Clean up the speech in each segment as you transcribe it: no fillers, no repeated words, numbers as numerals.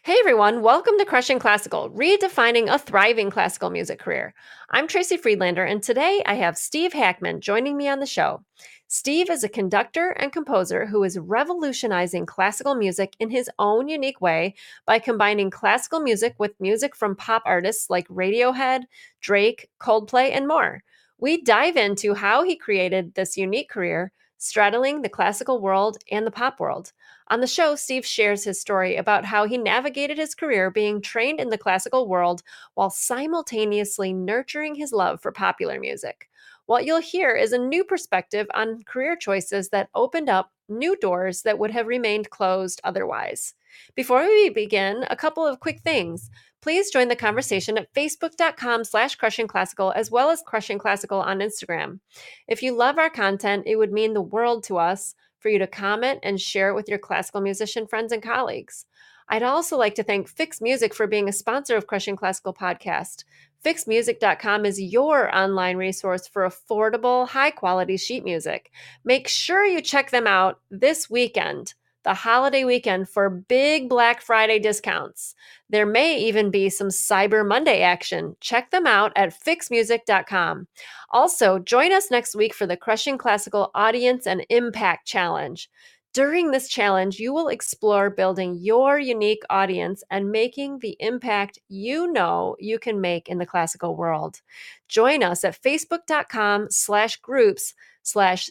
Hey everyone, welcome to Crushing Classical, redefining a thriving classical music career. I'm Tracy Friedlander, and today I have Steve Hackman joining me on the show. Steve is a conductor and composer who is revolutionizing classical music in his own unique way by combining classical music with music from pop artists like Radiohead, Drake, Coldplay, and more. We dive into how he created this unique career, straddling the classical world and the pop world. On the show, Steve shares his story about how he navigated his career being trained in the classical world while simultaneously nurturing his love for popular music. What you'll hear is a new perspective on career choices that opened up new doors that would have remained closed otherwise. Before we begin, a couple of quick things. Please join the conversation at facebook.com/crushingclassical as well as Crushing Classical on Instagram. If you love our content, it would mean the world to us for you to comment and share it with your classical musician friends and colleagues. I'd also like to thank Fix Music for being a sponsor of Crushing Classical Podcast. FixMusic.com is your online resource for affordable, high quality sheet music. Make sure you check them out this weekend, the holiday weekend, for big Black Friday discounts. There may even be some Cyber Monday action. Check them out at fixmusic.com. Also, join us next week for the Crushing Classical Audience and Impact Challenge. During this challenge, you will explore building your unique audience and making the impact you know you can make in the classical world. Join us at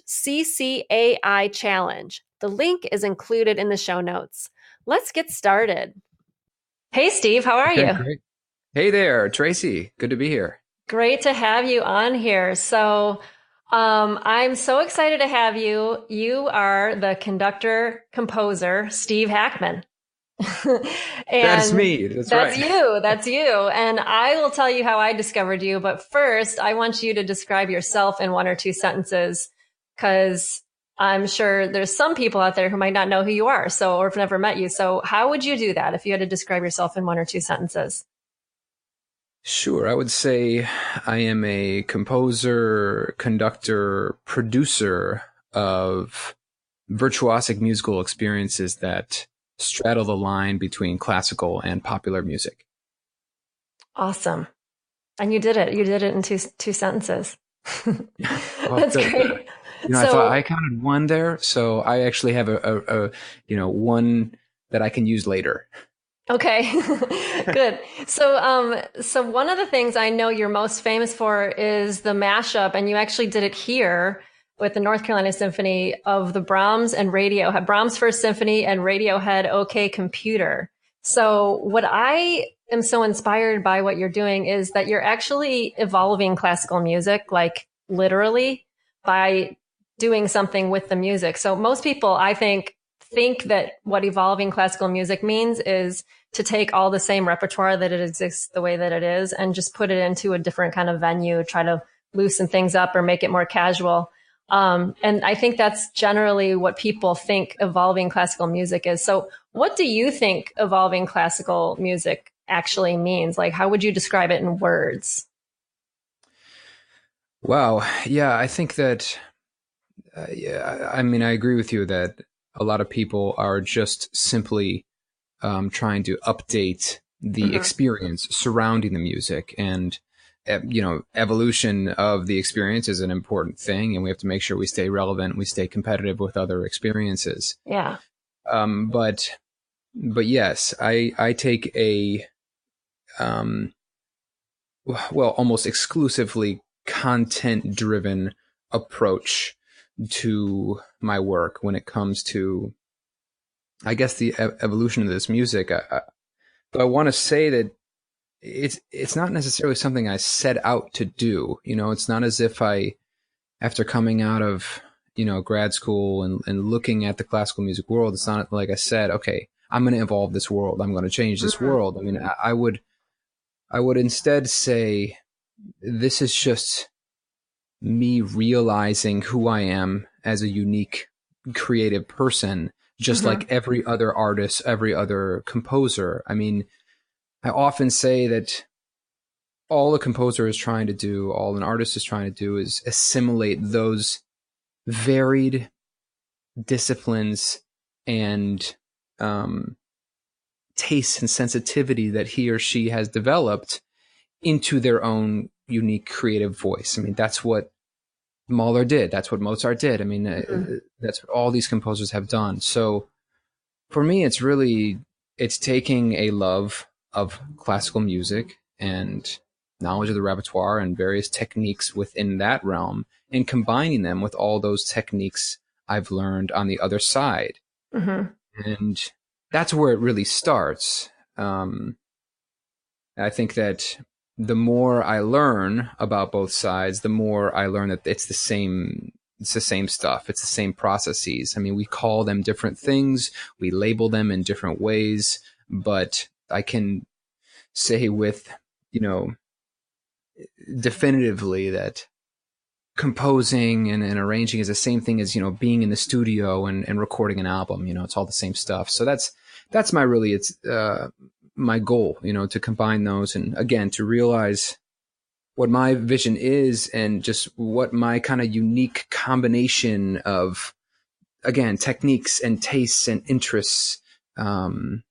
facebook.com/groups/CCAI challenge. The link is included in the show notes. Let's get started. Hey, Steve, how are Okay, you? great. Hey there, Tracy. Good to be here. Great to have you on here. I'm so excited to have you. You are the conductor composer, Steve Hackman. That's And me. That's that's right. you. That's you. And I will tell you how I discovered you. But first, I want you to describe yourself in one or two sentences because I'm sure there's some people out there who might not know who you are, or have never met you. So, how would you do that if you had to describe yourself in one or two sentences? Sure. I would say I am a composer, conductor, producer of virtuosic musical experiences that straddle the line between classical and popular music. Awesome. And you did it. You did it in two sentences. Well, That's great. I thought So, I counted one there, so I actually have one that I can use later. okay. Good. So one of the things I know you're most famous for is the mashup, and you actually did it here with the North Carolina Symphony of the Brahms and Radiohead, Brahms First Symphony and Radiohead OK Computer. So what I am so inspired by what you're doing is that you're actually evolving classical music, like literally by doing something with the music. So most people, I think that what evolving classical music means is to take all the same repertoire that it exists the way that it is and just put it into a different kind of venue, try to loosen things up or make it more casual. And I think that's generally what people think evolving classical music is. So what do you think evolving classical music actually means? Like, how would you describe it in words? Wow. Yeah, I think that yeah, I mean, I agree with you that a lot of people are just simply trying to update the Mm-hmm. experience surrounding the music. And, evolution of the experience is an important thing. And we have to make sure we stay relevant, we stay competitive with other experiences. Yeah. But yes, I take a, um, well, almost exclusively content driven approach to my work when it comes to, I guess, the evolution of this music. But I want to say that it's not necessarily something I set out to do. It's not as if after coming out of grad school and looking at the classical music world, it's not like I said, okay, I'm going to evolve this world. I'm going to change this Mm-hmm. world. I mean, I would instead say this is just me realizing who I am as a unique creative person, just Mm-hmm. like every other artist, every other composer. I mean, I often say that all a composer is trying to do, all an artist is trying to do is assimilate those varied disciplines and taste and sensitivity that he or she has developed into their own unique creative voice. I mean, that's what Mahler did. That's what Mozart did. I mean, that's what all these composers have done. So for me, it's taking a love of classical music and knowledge of the repertoire and various techniques within that realm and combining them with all those techniques I've learned on the other side. Mm-hmm. And that's where it really starts. I think that the more I learn about both sides, the more I learn that it's the same stuff. It's the same processes. I mean, we call them different things. We label them in different ways, but I can say with, definitively that composing and arranging is the same thing as, being in the studio and recording an album. It's all the same stuff. So that's my goal, to combine those and again, to realize what my vision is and just what my kind of unique combination of, again, techniques and tastes and interests are.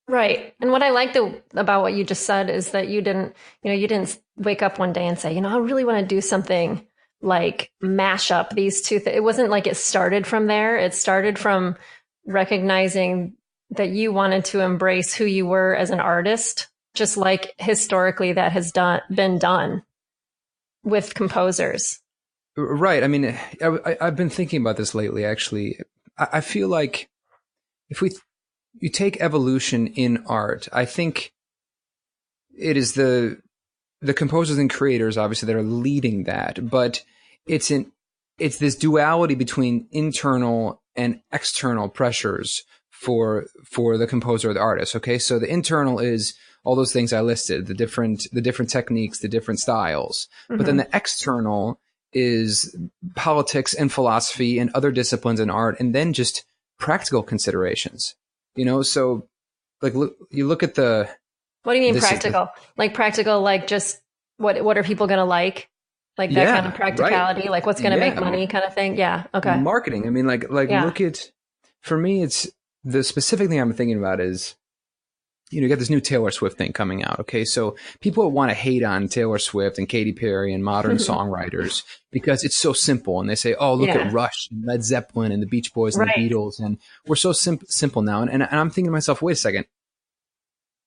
Right. And what I liked about what you just said is that you didn't wake up one day and say, I really want to do something like mash up these two things. It wasn't like it started from there. It started from recognizing that you wanted to embrace who you were as an artist, just like historically that has been done with composers. Right. I mean, I've been thinking about this lately, actually. I feel like if you take evolution in art, I think it is the composers and creators, obviously, that are leading that, but it's this duality between internal and external pressures for the composer or the artist. Okay. So the internal is all those things I listed, the different techniques, the different styles, but then the external is politics and philosophy and other disciplines in art, and then just practical considerations, so like, you look at what do you mean practical? Like practical, like just what are people going to like that kind of practicality, right? Like what's going to make money kind of thing. Yeah. Okay. Marketing. I mean, look at, for me, it's the specific thing I'm thinking about is, you got this new Taylor Swift thing coming out. Okay. So people want to hate on Taylor Swift and Katy Perry and modern songwriters because it's so simple. And they say, oh, look at Rush and Led Zeppelin and the Beach Boys and the Beatles. And we're so simple now. And I'm thinking to myself, wait a second.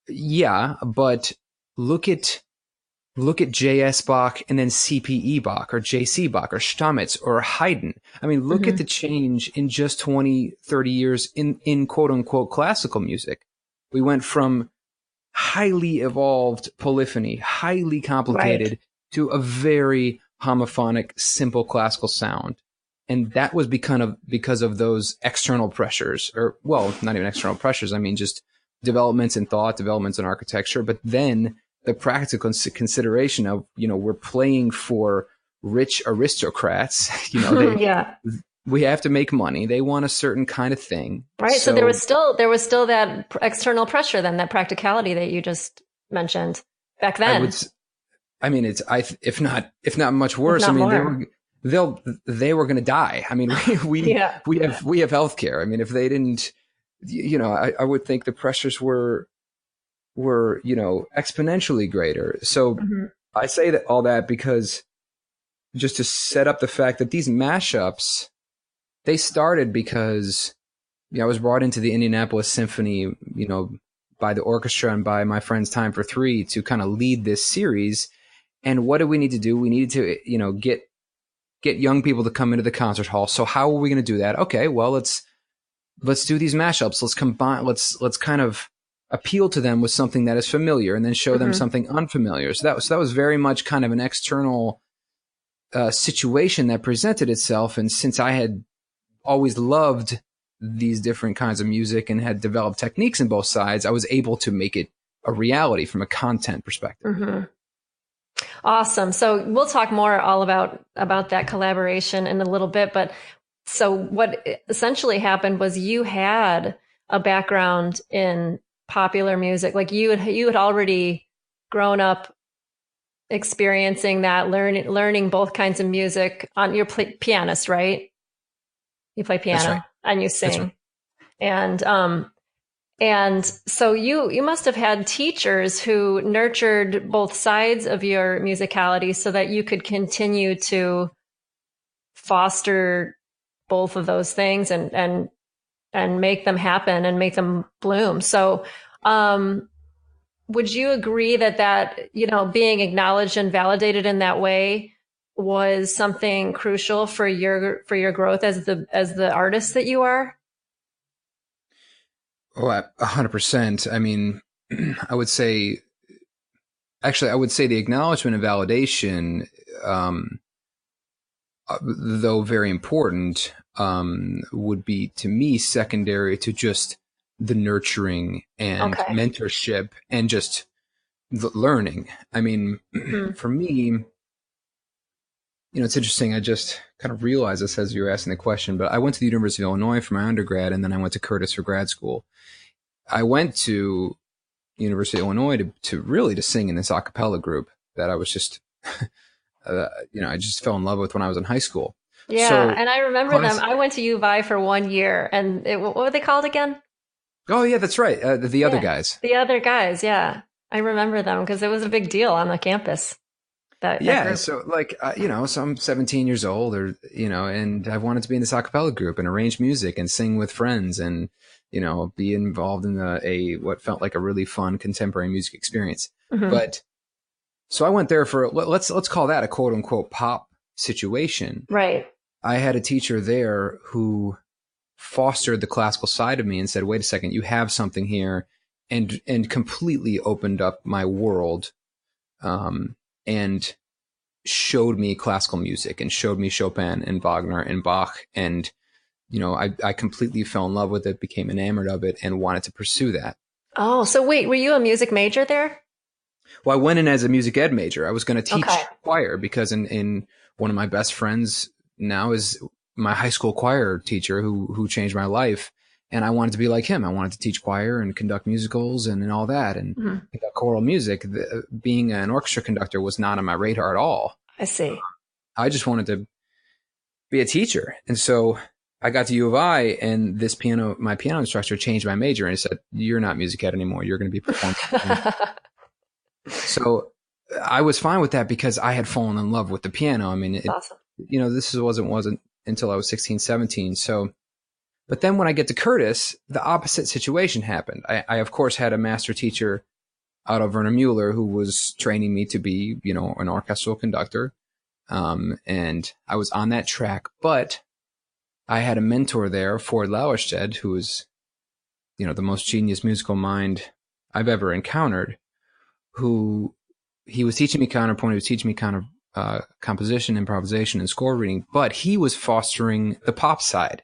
Yeah, but look at J.S. Bach and then C.P.E. Bach or J.C. Bach or Stamitz or Haydn. I mean, look at the change in just 20, 30 years in quote unquote classical music. We went from highly evolved polyphony, highly complicated, to a very homophonic, simple classical sound. And that was because of those external pressures, or, well, not even external pressures. I mean, just developments in thought, developments in architecture, but then the practical consideration of, we're playing for rich aristocrats, we have to make money. They want a certain kind of thing. Right. So there was still that external pressure then, that practicality that you just mentioned back then. If not much worse. I mean, they were going to die. I mean, we have healthcare. I mean, if they didn't, I would think the pressures were exponentially greater. So I say that all that because just to set up the fact that these mashups, they started because I was brought into the Indianapolis Symphony, by the orchestra and by my friend's Time for Three to kind of lead this series. And what do we need to do? We needed to, get young people to come into the concert hall. So how are we going to do that? Okay, well, let's do these mashups. Let's combine, let's kind of appeal to them with something that is familiar and then show them something unfamiliar. So that was very much kind of an external situation that presented itself. And since I had always loved these different kinds of music and had developed techniques in both sides, I was able to make it a reality from a content perspective. Awesome. So we'll talk more all about that collaboration in a little bit. But so what essentially happened was you had a background in popular music. Like you had already grown up experiencing that, learning both kinds of music. You're pianist, right? You play piano and you sing. And so you must have had teachers who nurtured both sides of your musicality so that you could continue to foster both of those things and make them happen and make them bloom. So um would you agree that being acknowledged and validated in that way was something crucial for your growth as the artist that you are? Oh, 100%. I mean, I would say, actually, I would say the acknowledgement and validation, um, though very important, would be to me secondary to just the nurturing and Okay. mentorship and just the learning. I mean, Hmm. for me, it's interesting. I just kind of realized this as you were asking the question, but I went to the University of Illinois for my undergrad, and then I went to Curtis for grad school. I went to University of Illinois to really to sing in this a cappella group that I was just, I just fell in love with when I was in high school. Yeah, So and I remember them. class, I went to U of I for 1 year, and what were they called again? oh yeah, that's right. The other Yeah, guys. the other guys. Yeah, I remember them because it was a big deal on the campus. That Yeah. group. So like, so I'm 17 years old and I've wanted to be in this a cappella group and arrange music and sing with friends and, be involved in what felt like a really fun contemporary music experience. Hmm. But so I went there for, let's call that a quote unquote pop situation. Right. I had a teacher there who fostered the classical side of me and said, wait a second, you have something here, and completely opened up my world, and showed me classical music and showed me Chopin and Wagner and Bach. And, I completely fell in love with it, became enamored of it, and wanted to pursue that. Oh, so wait, were you a music major there? Well, I went in as a music ed major. I was going to Okay. teach choir because in one of my best friends now is my high school choir teacher who changed my life. And I wanted to be like him. I wanted to teach choir and conduct musicals and all that and Hmm. conduct choral music. Being an orchestra conductor was not on my radar at all. I see. I just wanted to be a teacher. And so I got to U of I, and my piano instructor changed my major and he said, "You're not music ed anymore. You're going to be performing." So I was fine with that because I had fallen in love with the piano. I mean, Awesome. this wasn't until I was 16, 17. So, but then when I get to Curtis, the opposite situation happened. I of course had a master teacher, Otto Werner Mueller, who was training me to be, an orchestral conductor. And I was on that track, but I had a mentor there, Ford Lauerstedt, who was, the most genius musical mind I've ever encountered, who he was teaching me counterpoint, he was teaching me composition, improvisation, and score reading, but he was fostering the pop side.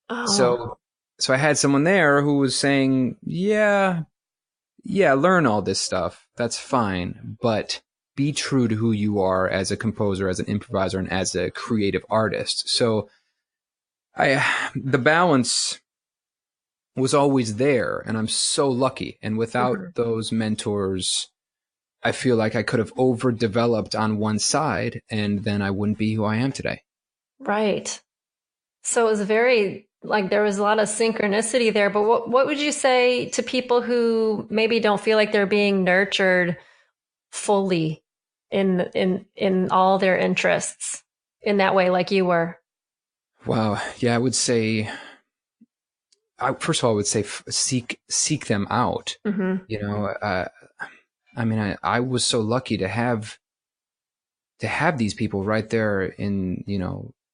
Oh, So I had someone there who was saying, yeah, learn all this stuff. That's fine, but be true to who you are as a composer, as an improviser, and as a creative artist. So the balance was always there, and I'm so lucky. And without mhm. those mentors, I feel like I could have overdeveloped on one side, and then I wouldn't be who I am today. Right. So it was very like there was a lot of synchronicity there. But what would you say to people who maybe don't feel like they're being nurtured fully in all their interests in that way, like you were? Wow. Yeah, I would say, first of all, I would say seek them out. Hmm. You know, I mean, I was so lucky to have these people right there in,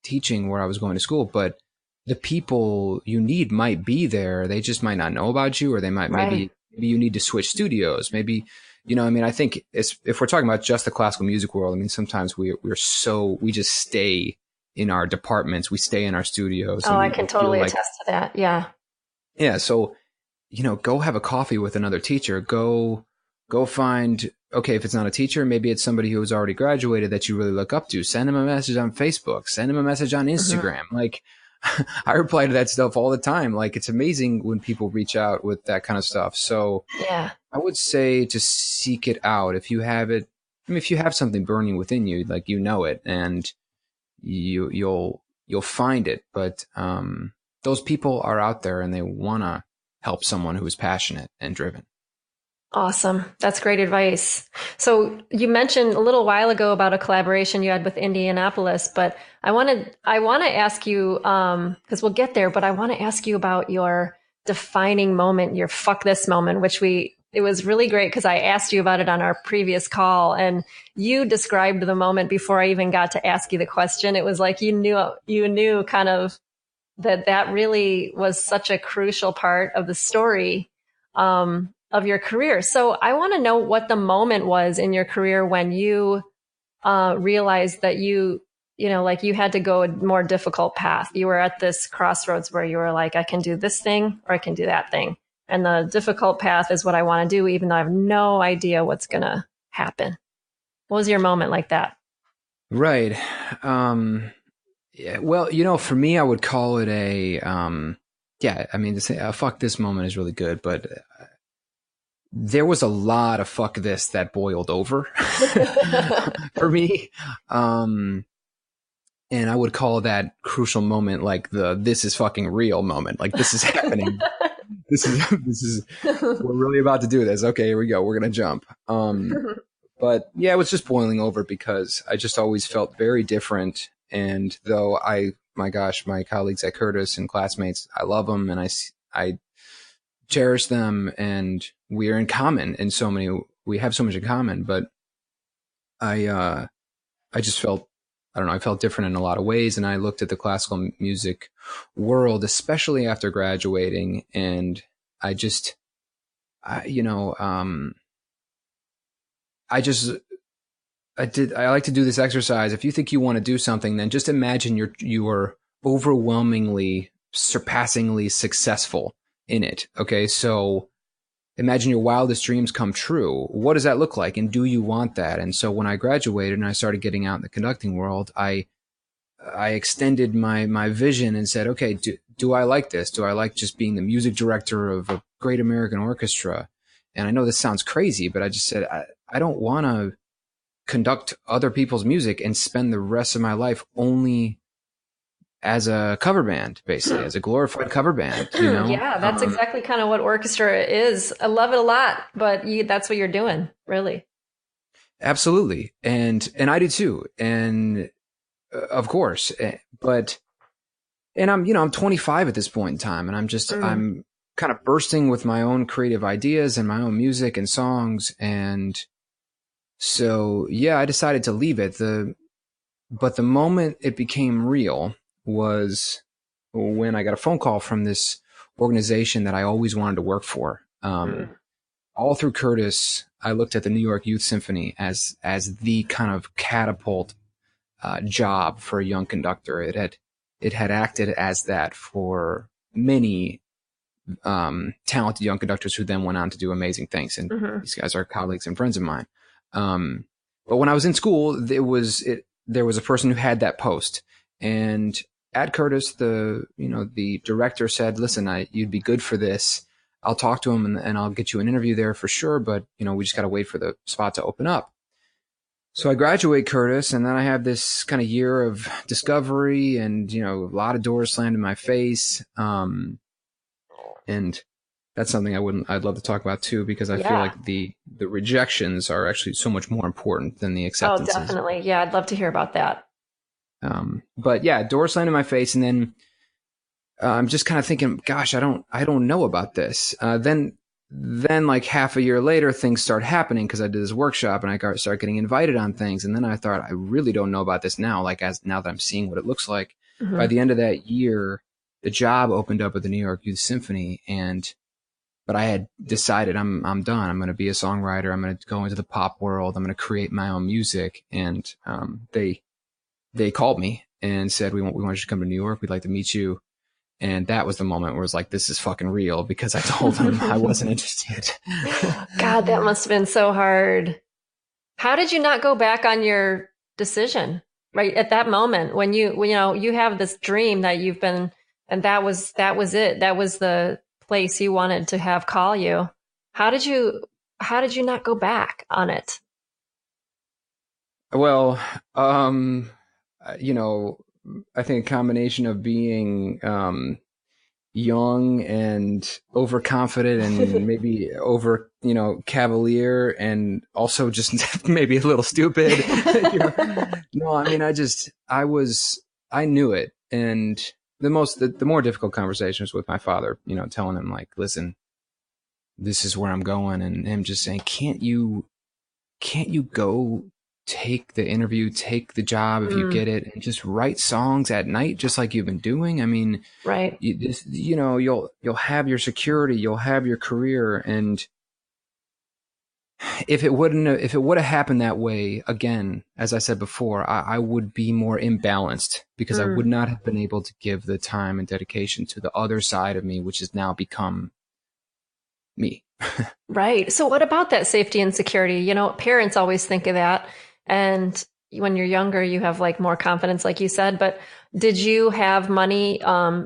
teaching where I was going to school, but the people you need might be there. They just might not know about you, or they might, Right. maybe you need to switch studios. Maybe, I mean, I think if we're talking about just the classical music world, I mean, sometimes we just stay in our departments, we stay in our studios, Oh, and I we can feel totally like, attest to that. Yeah. yeah. So, go have a coffee with another teacher. Go find, okay, if it's not a teacher, maybe it's somebody who has already graduated that you really look up to. Send them a message on Facebook. Send them a message on Hmm. Instagram. Like, I reply to that stuff all the time. Like, it's amazing when people reach out with that kind of stuff. So Yeah. I would say to seek it out. If you have it, I mean, if you have something burning within you, like, it, and you'll find it. But, those people are out there and they want to help someone who is passionate and driven. Awesome. That's great advice. So you mentioned a little while ago about a collaboration you had with Indianapolis, but I want to ask you, because we'll get there, but I want to ask you about your defining moment, your fuck this moment, it was really great because I asked you about it on our previous call and you described the moment before I even got to ask you the question. It was like you knew kind of that really was such a crucial part of the story of your career. So I want to know what the moment was in your career when you realized that like you had to go a more difficult path. You were at this crossroads where you were like, I can do this thing or I can do that thing. And the difficult path is what I want to do, even though I have no idea what's going to happen. What was your moment like that? Right. Yeah, well, for me, I would call it yeah, I mean, to say, fuck this moment is really good, but there was a lot of fuck this that boiled over for me. And I would call that crucial moment like this is fucking real moment. Like this is happening. This is, we're really about to do this. Okay, here we go. We're going to jump. But yeah, it was just boiling over because I just always felt very different. And though my gosh, my colleagues at Curtis and classmates, I love them and I cherish them and we are in common in we have so much in common, but I just felt, I don't know, I felt different in a lot of ways. And I looked at the classical music world, especially after graduating. And I just, I, you know, I just, I like to do this exercise. If you think you want to do something, then just imagine you are overwhelmingly, surpassingly successful in it. Okay. So imagine your wildest dreams come true. What does that look like? And do you want that? And so when I graduated and I started getting out in the conducting world, I extended my vision and said, okay, do I like this? Do I like just being the music director of a great American orchestra? And I know this sounds crazy, but I just said, I don't want to conduct other people's music and spend the rest of my life only as a cover band, basically, as a glorified cover band, Yeah, that's exactly kind of what orchestra is. I love it a lot, but that's what you're doing, really. Absolutely. And I do too. And of course, and I'm 25 at this point in time and I'm kind of bursting with my own creative ideas and my own music and songs. And so, yeah, I decided to leave it. But the moment it became real was when I got a phone call from this organization that I always wanted to work for. All through Curtis, I looked at the New York Youth Symphony as the kind of catapult job for a young conductor. It had acted as that for many talented young conductors who then went on to do amazing things. And these guys are colleagues and friends of mine. But when I was in school, there was a person who had that post, and at Curtis, the director said, "Listen, you'd be good for this. I'll talk to him and I'll get you an interview there for sure. But we just got to wait for the spot to open up." So I graduate Curtis, and then I have this kind of year of discovery, and a lot of doors slammed in my face. And that's something I'd love to talk about too, because I feel like the rejections are actually so much more important than the acceptances. Oh, definitely. Yeah, I'd love to hear about that. But yeah, doors slammed in my face, and then I'm just kind of thinking, gosh, I don't know about this. Then like half a year later, things start happening because I did this workshop and I start getting invited on things. And then I thought, I really don't know about this now. Like now that I'm seeing what it looks like. By the end of that year, the job opened up at the New York Youth Symphony, but I had decided I'm done. I'm going to be a songwriter. I'm going to go into the pop world. I'm going to create my own music. And they called me and said, we want you to come to New York. We'd like to meet you. And that was the moment where it was like, this is fucking real, because I told them I wasn't interested. God, that must have been so hard. How did you not go back on your decision right at that moment when you have this dream that you've been, and that was it. That was the place you wanted to have call you. How did you not go back on it? Well, I think a combination of being young and overconfident and maybe over, cavalier and also just maybe a little stupid. No, I mean, I knew it. And the more difficult conversations with my father, telling him like, listen, this is where I'm going. And him just saying, can't you go take the interview, take the job if you get it, and just write songs at night, just like you've been doing? I mean, Right. you'll have your security, you'll have your career, and if it would have happened that way again, as I said before, I would be more imbalanced because I would not have been able to give the time and dedication to the other side of me, which has now become me. Right. So what about that safety and security? Parents always think of that. And when you're younger, you have like more confidence, like you said, but did you have money?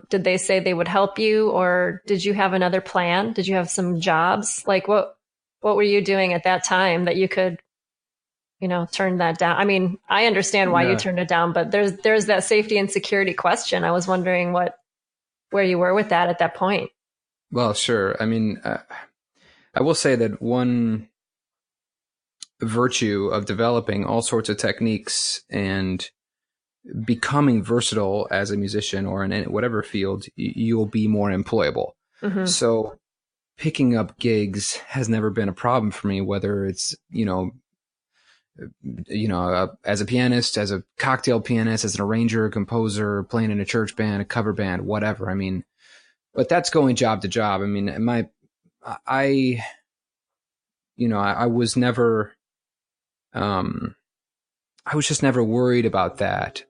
Did they say they would help you, or did you have another plan? Did you have some jobs? Like what were you doing at that time that you could, turn that down? I mean, I understand why you Yeah. turned it down, but there's that safety and security question. I was wondering where you were with that at that point. Well, sure. I mean, I will say that one virtue of developing all sorts of techniques and becoming versatile as a musician or in whatever field, you'll be more employable. Hmm. So picking up gigs has never been a problem for me, whether it's, as a pianist, as a cocktail pianist, as an arranger, composer, playing in a church band, a cover band, whatever. I mean, but that's going job to job. I mean, I, I was never, I was just never worried about that.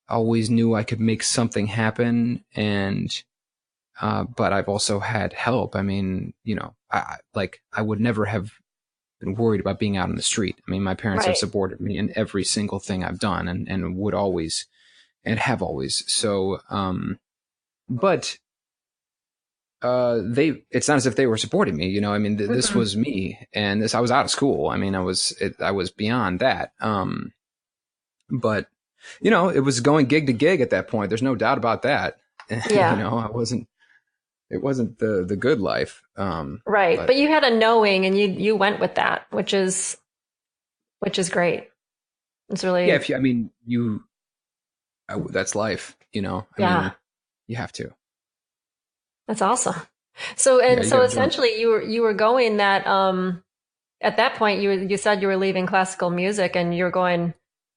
Always knew I could make something happen, but I've also had help. I mean, I would never have been worried about being out on the street. I mean, my parents have Right. supported me in every single thing I've done and would always and have always. So, but it's not as if they were supporting me, I mean, this Hmm. was me, and I was out of school. I mean, I was beyond that. But it was going gig to gig at that point. There's no doubt about that. Yeah. It wasn't the good life. Right. But But you had a knowing and you went with that, which is great. It's yeah, really, I mean, that's life, I yeah, mean, you have to. that's awesome. So Yeah, and you so got to jump. essentially you were going that at that point you said you were leaving classical music and you were going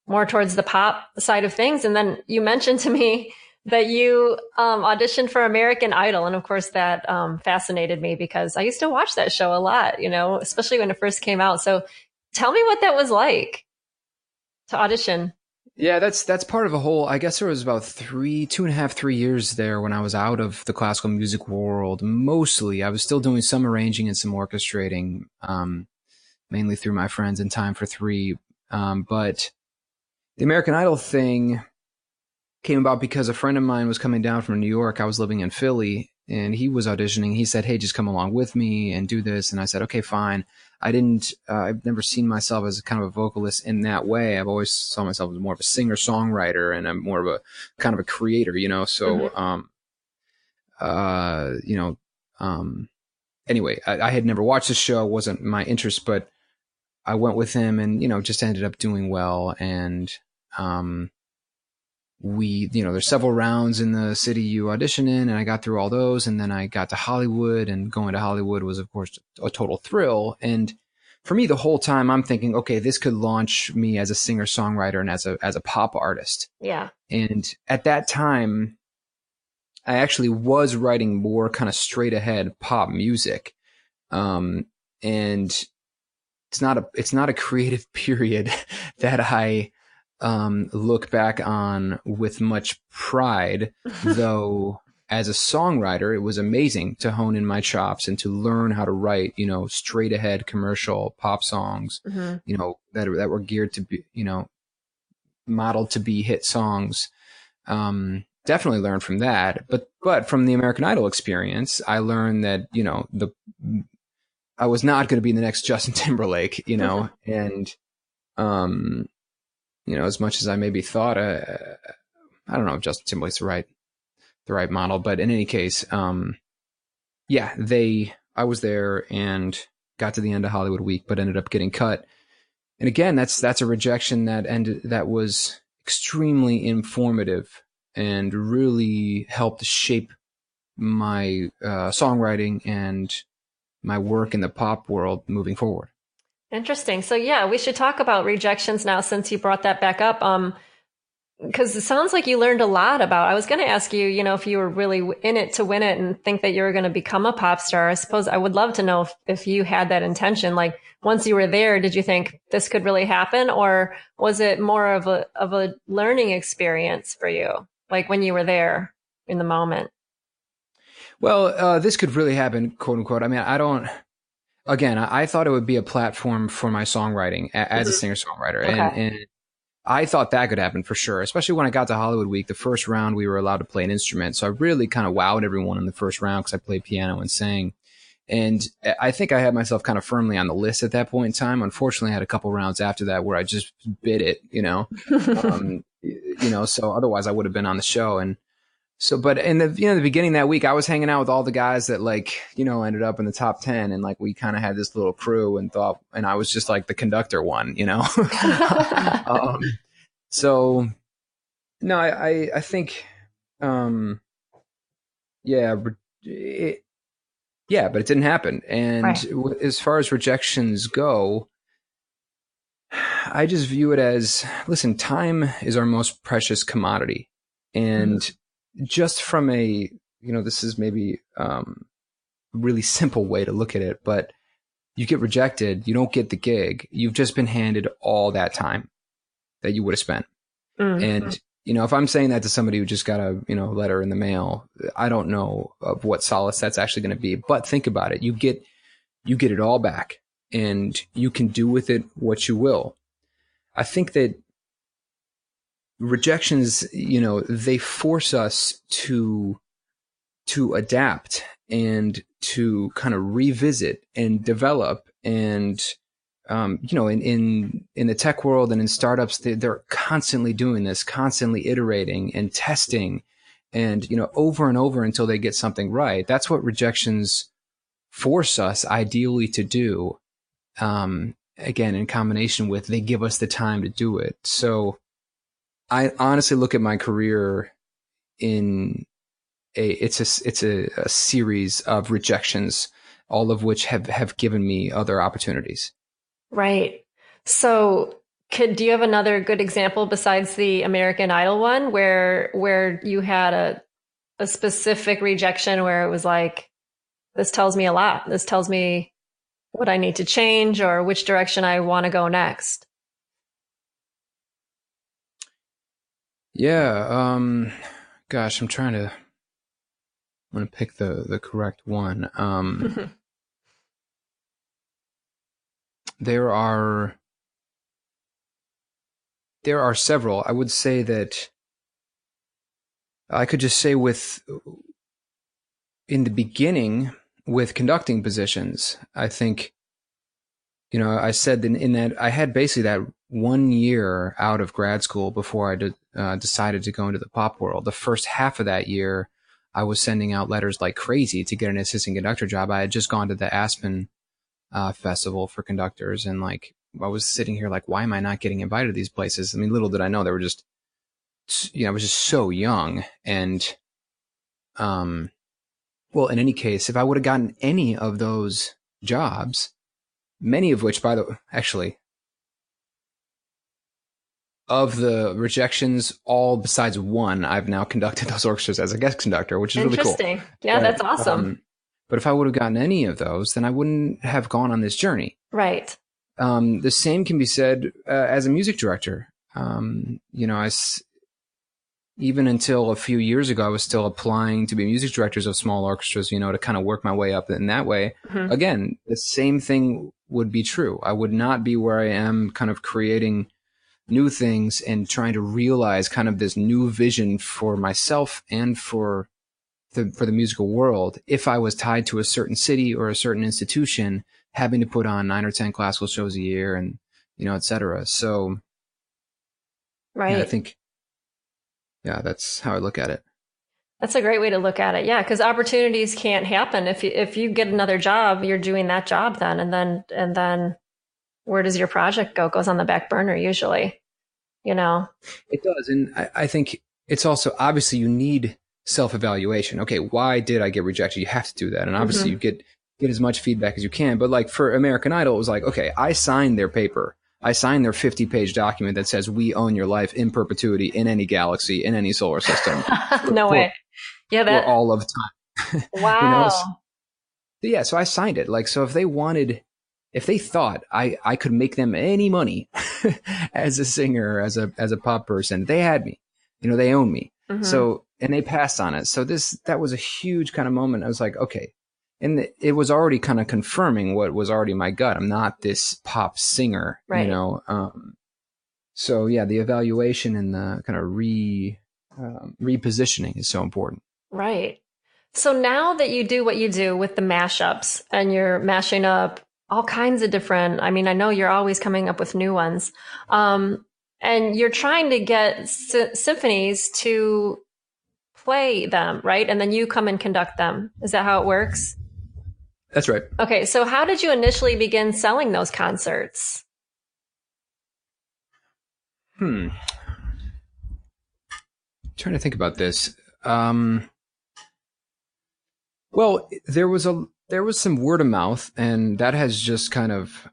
more towards the pop side of things, and then you mentioned to me that you auditioned for American Idol, and of course that fascinated me because I used to watch that show a lot, especially when it first came out. So tell me what that was like to audition. Yeah, that's part of a whole. I guess there was about 2.5, 3 years there when I was out of the classical music world. Mostly, I was still doing some arranging and some orchestrating, mainly through my friends in Time for Three. But the American Idol thing came about because a friend of mine was coming down from New York. I was living in Philly, and he was auditioning. He said, "Hey, just come along with me and do this." And I said, "Okay, fine." I didn't. I've never seen myself as kind of a vocalist in that way. I've always saw myself as more of a singer songwriter, and I'm more of a kind of a creator, So, Hmm. uh, you know, um, anyway, I had never watched the show. Wasn't my interest, but I went with him, and just ended up doing well. And um, there's several rounds in the city you audition in, and I got through all those, and then I got to Hollywood, and going to Hollywood was, of course, a total thrill. And for me, the whole time I'm thinking, okay, this could launch me as a singer songwriter and as a pop artist. Yeah. And at that time, I actually was writing more kind of straight ahead pop music. And it's not a creative period that I look back on with much pride, though. As a songwriter, it was amazing to hone in my chops and to learn how to write, straight ahead commercial pop songs, Hmm. that were geared to be, modeled to be hit songs. Definitely learned from that, but from the American Idol experience, I learned that I was not going to be the next Justin Timberlake, and um, as much as I maybe thought, I don't know if Justin Timberlake's the the right model. But in any case, yeah, I was there and got to the end of Hollywood Week, but ended up getting cut. And again, that's a rejection that was extremely informative and really helped shape my songwriting and my work in the pop world moving forward. Interesting. So yeah, we should talk about rejections now since you brought that back up. Because it sounds like you learned a lot about. I was going to ask you, if you were really in it to win it and think that you were going to become a pop star. I suppose I would love to know if you had that intention. Like once you were there, did you think this could really happen, or was it more of a learning experience for you? Like when you were there in the moment. Well, this could really happen, quote unquote. I mean, I thought it would be a platform for my songwriting as a singer songwriter, Okay. and I thought that could happen for sure, especially when I got to Hollywood Week. The first round, we were allowed to play an instrument. So I really kind of wowed everyone in the first round because I played piano and sang. And I think I had myself kind of firmly on the list at that point in time. Unfortunately, I had a couple rounds after that where I just bit it, so otherwise I would have been on the show. And so, but in the beginning of that week, I was hanging out with all the guys that ended up in the top 10, and we kind of had this little crew and I was just like the conductor one, So no, I think, yeah, but it didn't happen. And Right. as far as rejections go, I just view it as, listen, time is our most precious commodity. And just from this is maybe a really simple way to look at it, but you get rejected, you don't get the gig. You've just been handed all that time that you would have spent. And, if I'm saying that to somebody who just got a, letter in the mail, I don't know of what solace that's actually going to be. But think about it. You get it all back, and you can do with it what you will. I think that rejections, they force us to adapt and to kind of revisit and develop. And in the tech world and in startups, they're constantly doing this, constantly iterating and testing, and over and over until they get something right. That's what rejections force us ideally to do. Again, in combination with they give us the time to do it. So I honestly look at my career in it's a series of rejections, all of which have given me other opportunities. Right. So, do you have another good example besides the American Idol one where you had a specific rejection where it was like, this tells me a lot. This tells me what I need to change or which direction I want to go next. Yeah. Gosh, I'm going to pick the correct one. There are several. I would say that I could just say in the beginning with conducting positions, I think, I said in that I had basically that 1 year out of grad school before I decided to go into the pop world. The first half of that year, I was sending out letters like crazy to get an assistant conductor job. I had just gone to the Aspen festival for conductors, and I was sitting here why am I not getting invited to these places? I mean, little did I know they were just, I was just so young. And well, in any case, if I would have gotten any of those jobs, many of which, actually, of the rejections, all besides one, I've now conducted those orchestras as a guest conductor, which is really cool. Interesting. Yeah, that's awesome. But if I would have gotten any of those, then I wouldn't have gone on this journey. Right. The same can be said as a music director. Even until a few years ago, I was still applying to be music directors of small orchestras, to kind of work my way up in that way. Mm-hmm. Again, the same thing would be true. I would not be where I am kind of creating new things and trying to realize kind of this new vision for myself and for the musical world if I was tied to a certain city or a certain institution, having to put on 9 or 10 classical shows a year and, et cetera. So right. Yeah, I think, that's how I look at it. That's a great way to look at it. Yeah, because opportunities can't happen if you get another job, you're doing that job then, and then where does your project go? It goes on the back burner usually, you know. It does. And I think it's also obviously you need self evaluation. Okay, why did I get rejected? You have to do that. And obviously you Hmm. get as much feedback as you can. But like for American Idol, it was like, okay, I signed their paper. I signed their 50-page document that says we own your life in perpetuity in any galaxy, in any solar system No for, way. Yeah, for that. all of time. you know, Wow. yeah, so I signed it. Like, so if they thought I could make them any money as a singer, as a pop person, they had me. They own me. Hmm. So, and they passed on it. So that was a huge kind of moment. I was like, okay. And it was already kind of confirming what was already my gut. I'm not this pop singer, Right. So yeah, the evaluation and the kind of repositioning is so important. Right. So now that you do what you do with the mashups and you're mashing up all kinds of different, I mean, I know you're always coming up with new ones. Um, and you're trying to get symphonies to play them, right? And then you come and conduct them. Is that how it works? That's right. Okay. So how did you initially begin selling those concerts? Hmm. Trying to think about this. Um, Well, there was some word of mouth, and that has just kind of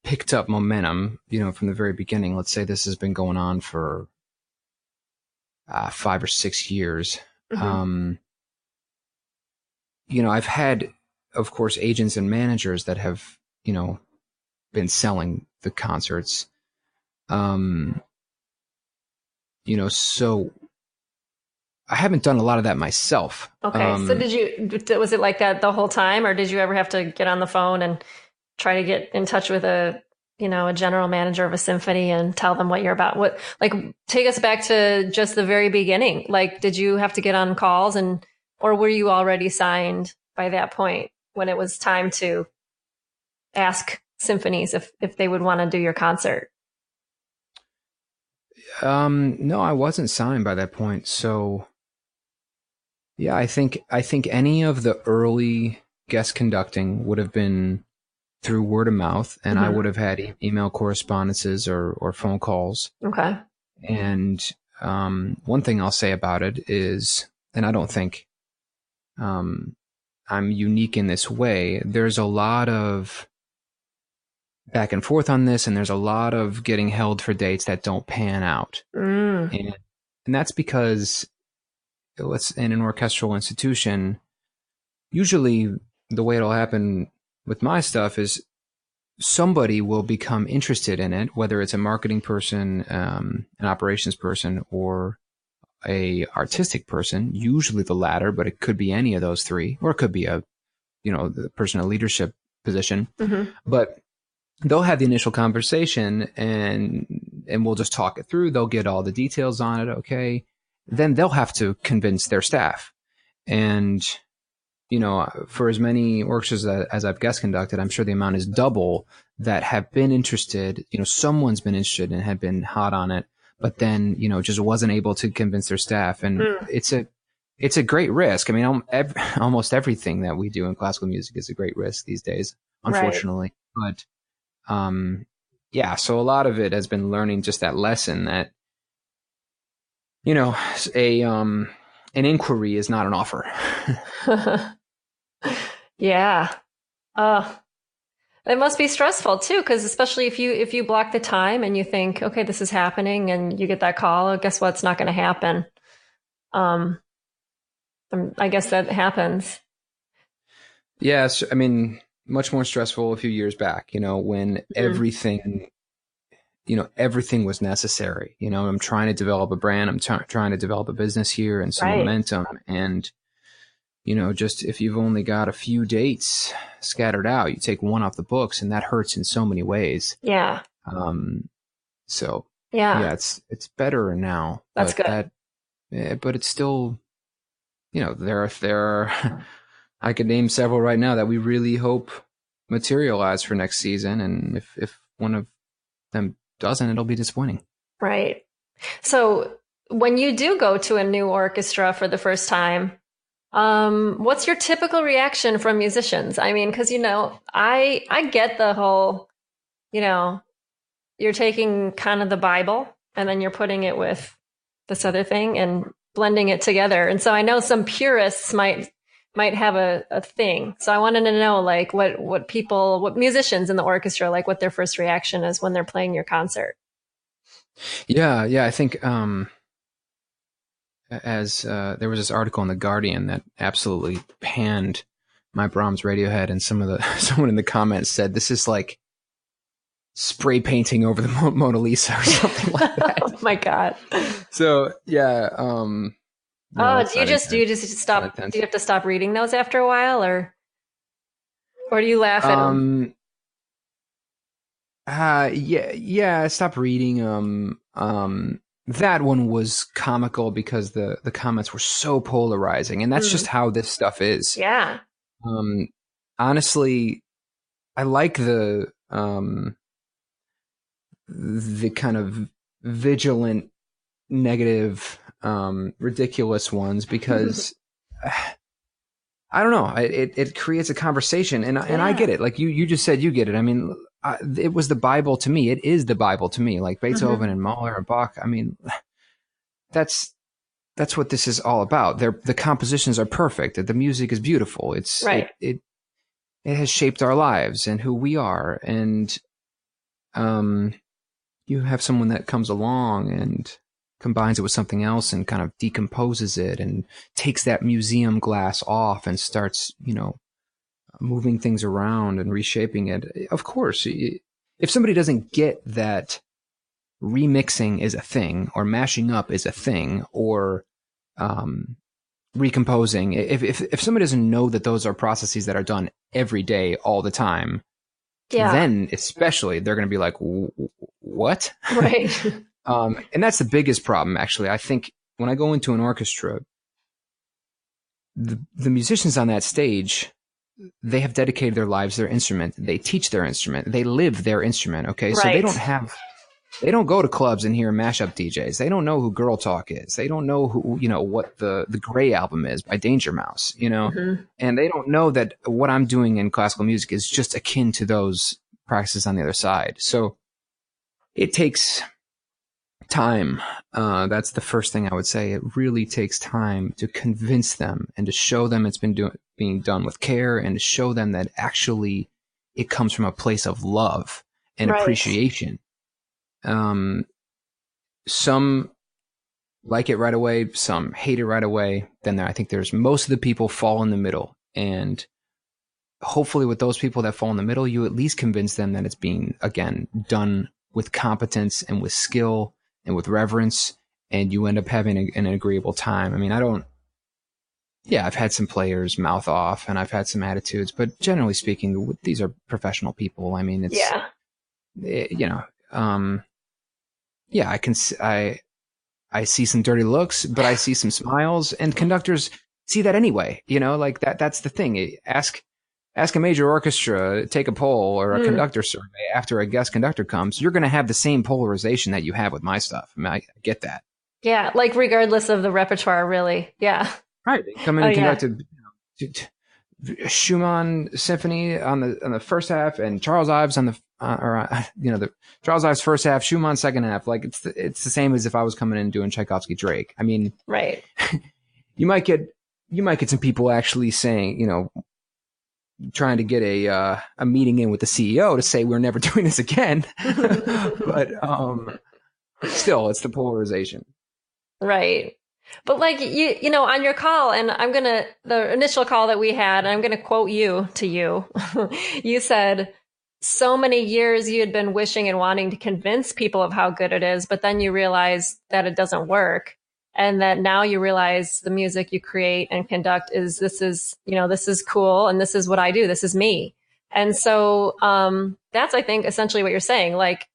picked up momentum. From the very beginning. Let's say this has been going on for 5 or 6 years. Hmm. Um, I've had, of course, agents and managers that have been selling the concerts. Um, so I haven't done a lot of that myself. Okay. So was it like that the whole time, or did you ever have to get on the phone and try to get in touch with a general manager of a symphony and tell them what you're about? Like, take us back to just the very beginning. Like, did you have to get on calls or were you already signed by that point when it was time to ask symphonies if they would want to do your concert? No, I wasn't signed by that point. So yeah, I think any of the early guest conducting would have been through word of mouth, and I Hmm. would have had email correspondences or phone calls. Okay. And one thing I'll say about it is, and I don't think um, I'm unique in this way. There's a lot of back and forth on this, and there's a lot of getting held for dates that don't pan out, Mm. and that's because let's in an orchestral institution. Usually, the way it'll happen with my stuff is somebody will become interested in it, whether it's a marketing person, an operations person, or a artistic person. Usually the latter, but it could be any of those three, or it could be the person in a leadership position. Hmm. But they'll have the initial conversation, and we'll just talk it through. They'll get all the details on it. Okay, then they'll have to convince their staff, and for as many orchestras as I've guest conducted, I'm sure the amount is double that have been interested. Someone's been interested and had been hot on it, but then, just wasn't able to convince their staff. And Mm. it's a great risk. I mean, almost everything that we do in classical music is a great risk these days, Right. unfortunately. But, yeah, so a lot of it has been learning just that lesson that, you know, a, an inquiry is not an offer. Yeah. Uh, It must be stressful too, because especially if you block the time and you think, okay, this is happening, and you get that call, guess what? It's not going to happen. Um, I guess that happens. Yes, I mean, much more stressful a few years back, when Mhm. everything was necessary. I'm trying to develop a brand, I'm trying to develop a business here and some Right. momentum. And, just if you've only got a few dates scattered out, you take one off the books and that hurts in so many ways. Yeah. Um, so Yeah. yeah, it's better now, That's good. but it's still, there are I could name several right now that we really hope materialize for next season. And if one of them doesn't, it'll be disappointing. Right. So when you do go to a new orchestra for the first time, what's your typical reaction from musicians? I mean, because I get the whole, you know, you're taking kind of the Bible and then you're putting it with this other thing and blending it together. And so I know some purists might have a thing. So I wanted to know like what musicians in the orchestra, like what their first reaction is when they're playing your concert. Yeah. I think as there was this article in the Guardian that absolutely panned my Brahms Radiohead, and someone in the comments said this is like spray painting over the Mona Lisa or something like that. Oh my God. So yeah. Oh, do you just stop? Do you have to stop reading those after a while, or do you laugh at them? Yeah. I stopped reading. That one was comical because the comments were so polarizing, and that's just how this stuff is. Yeah. Honestly, I like the kind of vigilant, negative, ridiculous ones because I don't know. It creates a conversation, and I get it. Like you just said, you get it. I mean, it was the Bible to me. It is the Bible to me. Like Beethoven and Mahler and Bach. I mean, that's what this is all about. The compositions are perfect. The music is beautiful. It's right. It has shaped our lives and who we are. And you have someone that comes along and combines it with something else and kind of decomposes it and takes that museum glass off and starts, moving things around and reshaping it. Of course, if somebody doesn't get that remixing is a thing or mashing up is a thing or recomposing, if somebody doesn't know that those are processes that are done every day, all the time, then especially they're going to be like, what? Right. And that's the biggest problem, actually. I think when I go into an orchestra, the musicians on that stage, they have dedicated their lives to their instrument. They teach their instrument. They live their instrument. Okay. Right. So they don't go to clubs and hear mashup DJs. They don't know who Girl Talk is. They don't know who, what the Gray album is by Danger Mouse, and they don't know that what I'm doing in classical music is just akin to those practices on the other side. So it takes time. That's the first thing I would say. It really takes time to convince them and to show them it's been being done with care and to show them that actually it comes from a place of love and appreciation. Some like it right away, some hate it right away. Then I think there's most of the people fall in the middle. And hopefully with those people that fall in the middle, you at least convince them that it's being, again, done with competence and with skill and with reverence, and you end up having an agreeable time. I mean, I've had some players mouth off and I've had some attitudes, but generally speaking, these are professional people. I mean, I see some dirty looks, but I see some smiles, and conductors see that anyway, like that's the thing. Ask a major orchestra, take a poll or a conductor survey after a guest conductor comes, you're going to have the same polarization that you have with my stuff. I mean, I get that. Yeah. Like regardless of the repertoire, really. Yeah. Right. They come in and conducted Schumann symphony on the first half and Charles Ives on the Charles Ives first half, Schumann second half. Like it's the same as if I was coming in and doing Tchaikovsky Drake. I mean, right. you might get some people actually saying, trying to get a meeting in with the CEO to say we're never doing this again. But still, it's the polarization. Right. But like on your call, and the initial call that we had, and I'm going to quote you. You said so many years you had been wishing and wanting to convince people of how good it is, but then you realize that it doesn't work. And that now you realize the music you create and conduct this is cool. And this is what I do. This is me. And so, that's, I think, essentially what you're saying. Like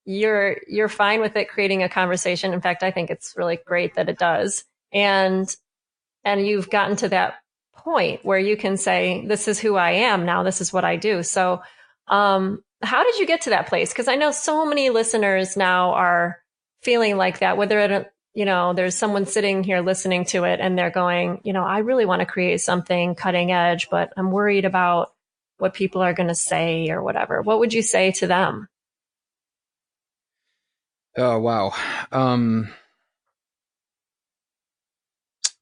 you're fine with it creating a conversation. In fact, I think it's really great that it does. And you've gotten to that point where you can say, this is who I am now. This is what I do. So, how did you get to that place? Because I know so many listeners now are feeling like that, whether there's someone sitting here listening to it and they're going, I really want to create something cutting edge, but I'm worried about what people are going to say or whatever. What would you say to them? Oh, wow.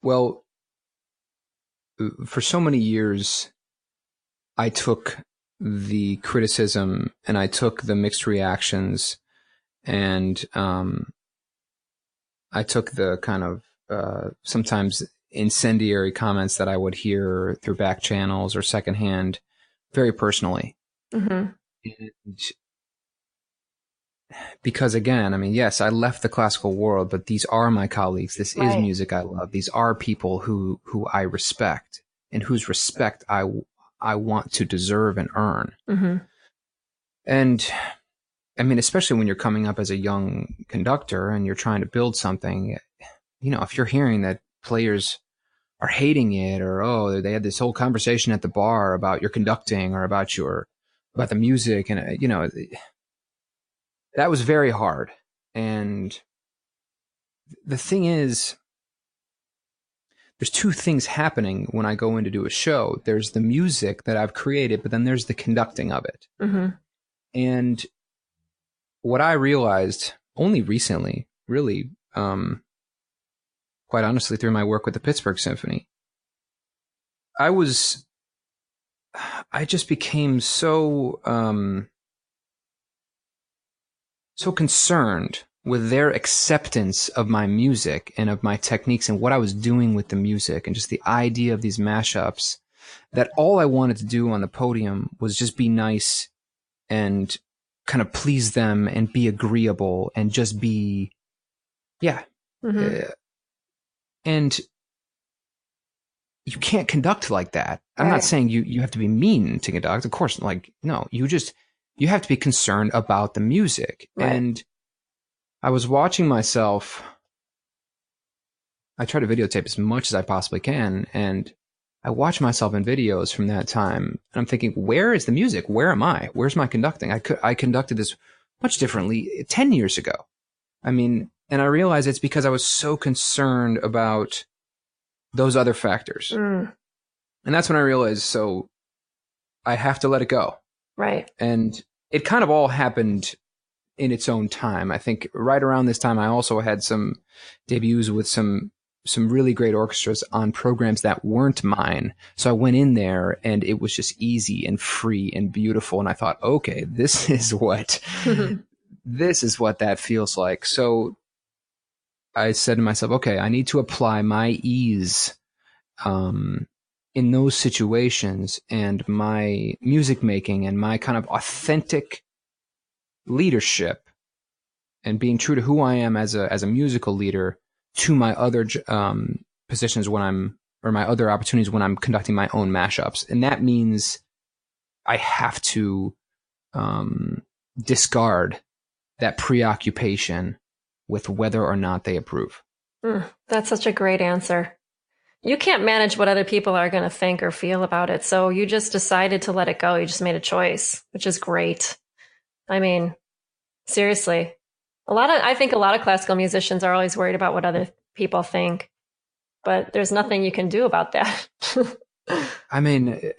Well, for so many years, I took the criticism and I took the mixed reactions and I took the kind of sometimes incendiary comments that I would hear through back channels or secondhand very personally. Mm-hmm. And because again, I mean, yes, I left the classical world, but these are my colleagues. This is music I love. These are people who I respect and whose respect I want to deserve and earn. Mm-hmm. And I mean, especially when you're coming up as a young conductor and you're trying to build something, if you're hearing that players are hating it or, oh, they had this whole conversation at the bar about your conducting or about the music. And, that was very hard. And the thing is, there's two things happening when I go in to do a show. There's the music that I've created, but then there's the conducting of it. Mm-hmm. And what I realized only recently, really, quite honestly, through my work with the Pittsburgh Symphony, I just became so concerned with their acceptance of my music and of my techniques and what I was doing with the music and just the idea of these mashups, that all I wanted to do on the podium was just be nice and kind of please them and be agreeable and just be, yeah. Mm-hmm. And you can't conduct like that. I'm not saying you have to be mean to conduct. Of course, no, you have to be concerned about the music. Right. And I was watching myself. I try to videotape as much as I possibly can. And I watch myself in videos from that time. And I'm thinking, where is the music? Where am I? Where's my conducting? I conducted this much differently 10 years ago. I mean, and I realized it's because I was so concerned about those other factors. Mm. And that's when I realized, so I have to let it go. Right. And it kind of all happened in its own time. I think right around this time, I also had some debuts with some really great orchestras on programs that weren't mine. So I went in there and it was just easy and free and beautiful. And I thought, okay, this is what that feels like. So I said to myself, okay, I need to apply my ease in those situations and my music making and my kind of authentic leadership and being true to who I am as a musical leader to my other positions or my other opportunities when I'm conducting my own mashups. And that means I have to discard that preoccupation with whether or not they approve. That's such a great answer. You can't manage what other people are going to think or feel about it. So you just decided to let it go. You just made a choice, which is great. I mean, seriously, I think a lot of classical musicians are always worried about what other people think, but there's nothing you can do about that. I mean,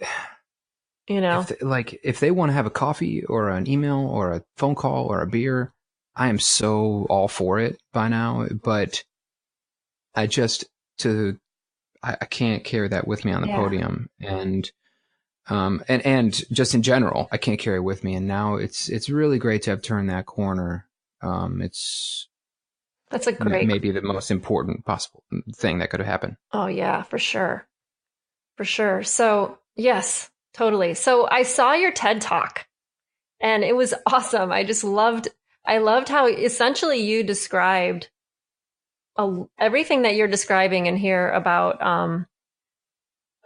if they want to have a coffee or an email or a phone call or a beer, I am so all for it by now, but I can't carry that with me on the podium, and just in general, I can't carry it with me. And now it's really great to have turned that corner. That's maybe the most important possible thing that could have happened. Oh yeah, for sure. For sure. So yes, totally. So I saw your TED Talk and it was awesome. I loved how essentially you described everything that you're describing in here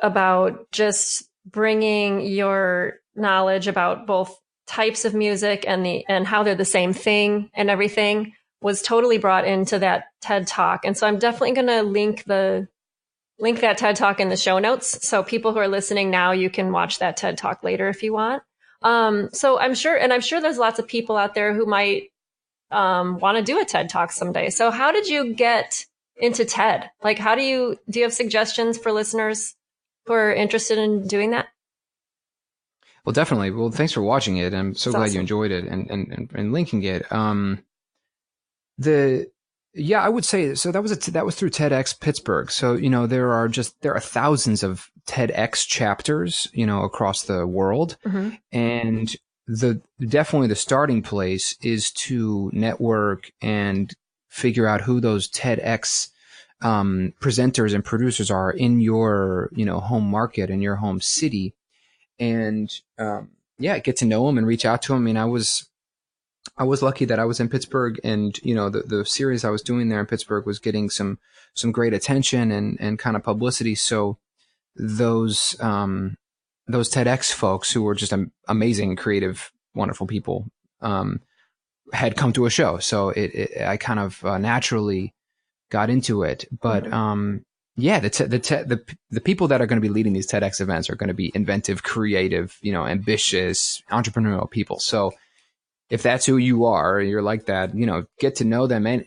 about just bringing your knowledge about both types of music and how they're the same thing and everything was totally brought into that TED Talk. And so I'm definitely going to link that TED Talk in the show notes. So people who are listening now, you can watch that TED Talk later if you want. So I'm sure there's lots of people out there who might want to do a TED Talk someday. So how did you get into TED? Like, how do you have suggestions for listeners who are interested in doing that? Well, definitely. Well, thanks for watching it. I'm so It's glad you awesome. enjoyed it and linking it. The yeah, I would say so. That was through TEDx Pittsburgh. So there are thousands of TEDx chapters across the world, Hmm. and the definitely the starting place is to network and figure out who those TEDx presenters and producers are in your home market, in your home city, and yeah, get to know them and reach out to them. I mean, I was lucky that I was in Pittsburgh, and the series I was doing there in Pittsburgh was getting some great attention and kind of publicity. So those those TEDx folks who were just amazing, creative, wonderful people had come to a show. So I kind of naturally got into it. But Hmm. yeah, the people that are going to be leading these TEDx events are going to be inventive, creative, ambitious, entrepreneurial people. So if that's who you are, you're like that, get to know them and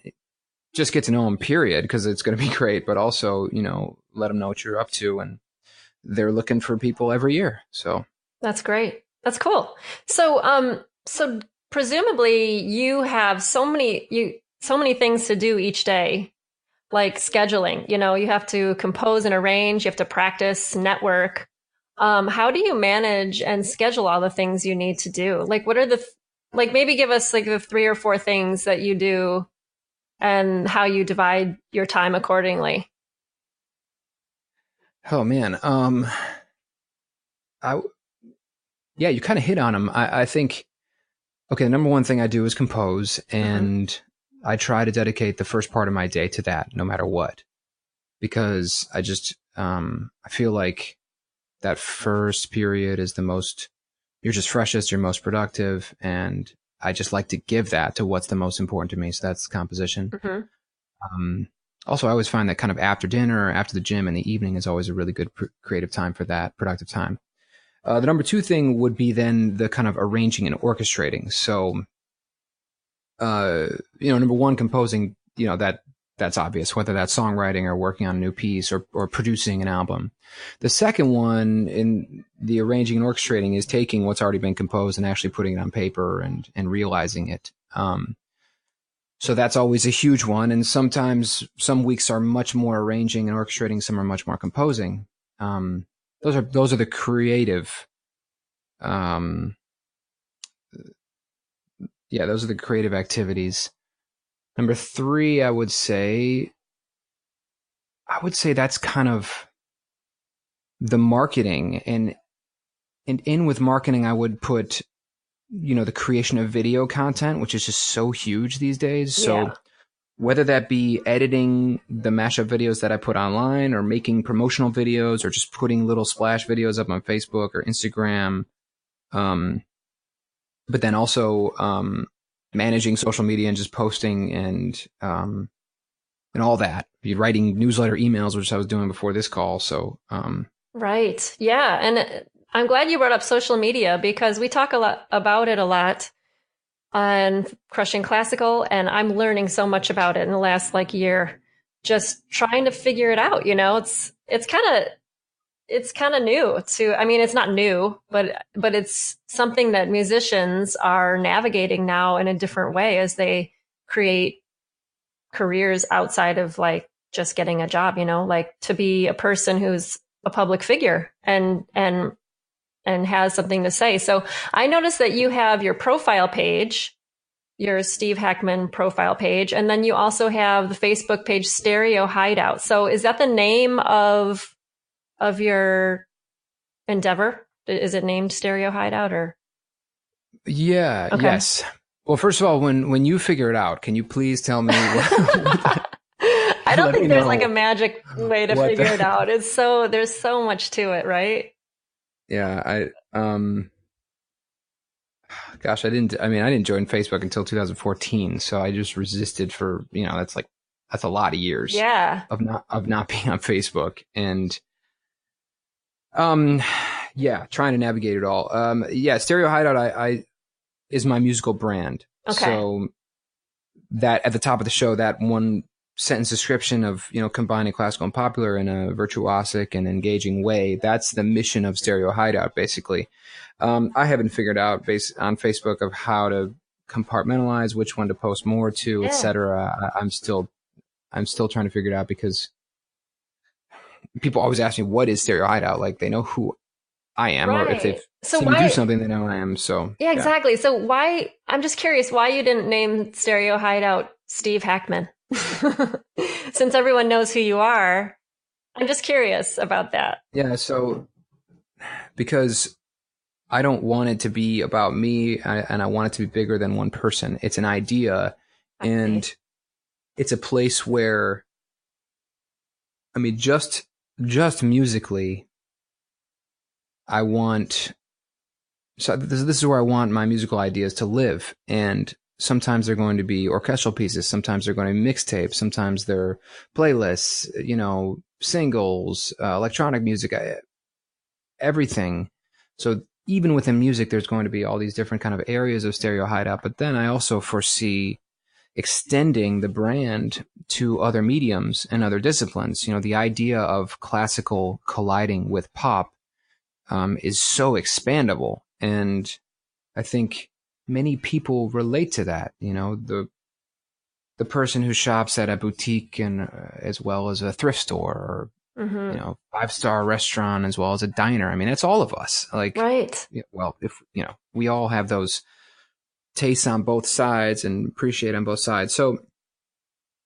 just get to know them, period, because it's going to be great. But also, let them know what you're up to. And they're looking for people every year. So, That's great. That's cool. So presumably you have so many things to do each day, like scheduling. You have to compose and arrange, you have to practice, network. How do you manage and schedule all the things you need to do? Like, what are like, maybe give us like the three or four things that you do and how you divide your time accordingly. oh man, I yeah, you kind of hit on them. I think okay, the number one thing I do is compose, Hmm. and I try to dedicate the first part of my day to that, no matter what, because I feel like that first period is the most you're just freshest, you're most productive, and I just like to give that to what's the most important to me. So that's composition. Hmm. Um, Also, I always find that kind of after dinner, or after the gym in the evening is always a really good creative time for that, productive time. The number two thing would be then the kind of arranging and orchestrating. So, uh, number one, composing, that's obvious, whether that's songwriting or working on a new piece or producing an album. The second one in the arranging and orchestrating is taking what's already been composed and actually putting it on paper and realizing it. So that's always a huge one. And sometimes some weeks are much more arranging and orchestrating, some are much more composing. Um, those are the creative, um, yeah, those are the creative activities. Number three, I would say that's kind of the marketing, and in with marketing, I would put, the creation of video content, which is just so huge these days. So Yeah. whether that be editing the mashup videos that I put online or making promotional videos or just putting little splash videos up on Facebook or Instagram. Um, but then also, managing social media and just posting and all that. Be writing newsletter emails, which I was doing before this call. So, Right. Yeah. And I'm glad you brought up social media because we talk a lot about it a lot on Crushing Classical, and I'm learning so much about it in the last like year, just trying to figure it out. It's kind of new to, I mean, it's not new, but it's something that musicians are navigating now in a different way as they create careers outside of like just getting a job, like to be a person who's a public figure and has something to say. So I noticed that you have your profile page, your Steve Hackman profile page, and then you also have the Facebook page Stereo Hideout. So is that the name of your endeavor? Is it named Stereo Hideout or yeah, okay? yes. Well, first of all, when you figure it out, can you please tell me I don't let me think there's like a know magic way to what figure it the, out. There's so much to it, right? yeah, gosh, I didn't join Facebook until 2014. So I just resisted for, that's a lot of years Yeah. of not being on Facebook. And, um, yeah, trying to navigate it all. Yeah, Stereo Hideout, I is my musical brand. Okay. So that at the top of the show, that one sentence description of, combining classical and popular in a virtuosic and engaging way, that's the mission of Stereo Hideout, basically. I haven't figured out based on Facebook of how to compartmentalize which one to post more to, Yeah. etc. I'm still trying to figure it out, because people always ask me, what is Stereo Hideout? Like, they know who I am, or if they've Right. So seen me do why? something, they know I am. So Yeah, yeah. exactly. So why? I'm just curious why you didn't name Stereo Hideout Steve Hackman. Since everyone knows who you are, I'm just curious about that. Yeah. So because I don't want it to be about me, and I want it to be bigger than one person. It's an idea, I see. and it's a place where, I mean, just musically, I want. So this is where I want my musical ideas to live, and sometimes they're going to be orchestral pieces, sometimes they're going to be mixtapes, sometimes they're playlists, singles, electronic music, everything. So even within music, there's going to be all these different kind of areas of Stereo Hideout. But then I also foresee extending the brand to other mediums and other disciplines. The idea of classical colliding with pop is so expandable, and I think many people relate to that. The person who shops at a boutique and as well as a thrift store, or Hmm. 5-star restaurant as well as a diner. I mean, that's all of us. Like, Right. well, if we all have those tastes on both sides and appreciate on both sides. So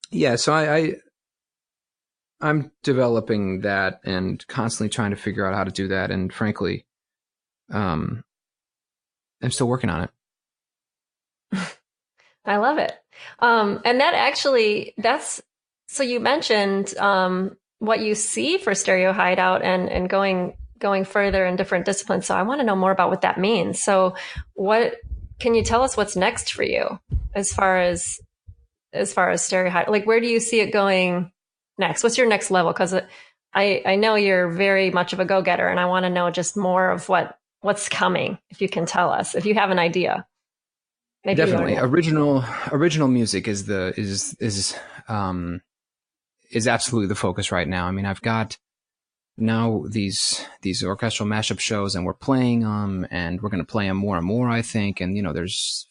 yeah, so I'm developing that and constantly trying to figure out how to do that. And frankly, um, I'm still working on it. I love it. And that actually, that's so you mentioned what you see for Stereo Hideout and going further in different disciplines. So I want to know more about what that means. So what can you tell us what's next for you as far as Stereo Hideout? Like where do you see it going next? What's your next level? Because I know you're very much of a go-getter, and I want to know just more of what's coming, if you can tell us, if you have an idea. Maybe you don't Definitely, know. original music is absolutely the focus right now. I mean, I've got now these orchestral mashup shows, and we're playing them, and we're going to play them more and more, I think. And there's